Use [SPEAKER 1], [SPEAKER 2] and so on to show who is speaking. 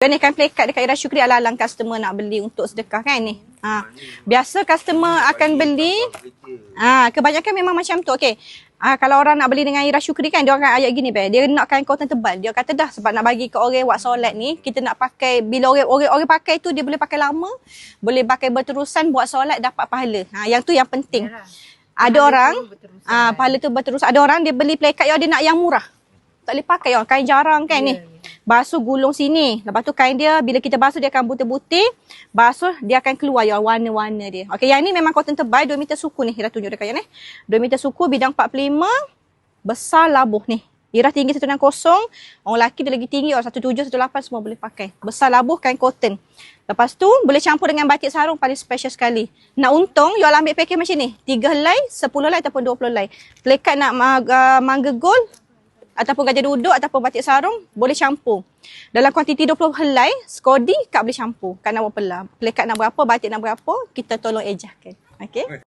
[SPEAKER 1] jeniskan plekat dekat Ira Syukri ala-alang customer nak beli untuk sedekah kan ni. Biasa customer akan beli, kebanyakan memang macam tu. Okey. Kalau orang nak beli dengan Ira Syukri kan, dia orang ayat gini, dia nakkan cotton tebal. Dia kata dah sebab nak bagi ke orang buat solat ni, kita nak pakai, bila orang pakai tu dia boleh pakai lama, boleh pakai berterusan buat solat dapat pahala. Yang tu yang penting. Ada orang, pahala tu berterusan. Ada orang dia beli plekat dia nak yang murah. Tak boleh pakai kain jarang kan ni. Basuh gulung sini. Lepas tu kain dia bila kita basuh dia akan butir-butir. Basuh dia akan keluar warna-warna dia. Okey, yang ni memang cotton tebal 2 meter suku ni. Ira tunjuk dekat yang ni. 2 meter suku bidang 45. Besar labuh ni. Ira tinggi 160. Orang lelaki dia lagi tinggi, orang 17, 18 semua boleh pakai. Besar labuh kain cotton. Lepas tu boleh campur dengan batik sarung, paling special sekali. Nak untung, you all ambil package macam ni. 3 helai, 10 helai ataupun 20 helai. Plekat nak mangga gold ataupun gajah duduk ataupun batik sarung boleh campur. Dalam kuantiti 20 helai, Skodi Kak boleh campur. Kak nak berapa lah. Plekat nak berapa, batik nak berapa, kita tolong ejahkan. Okey.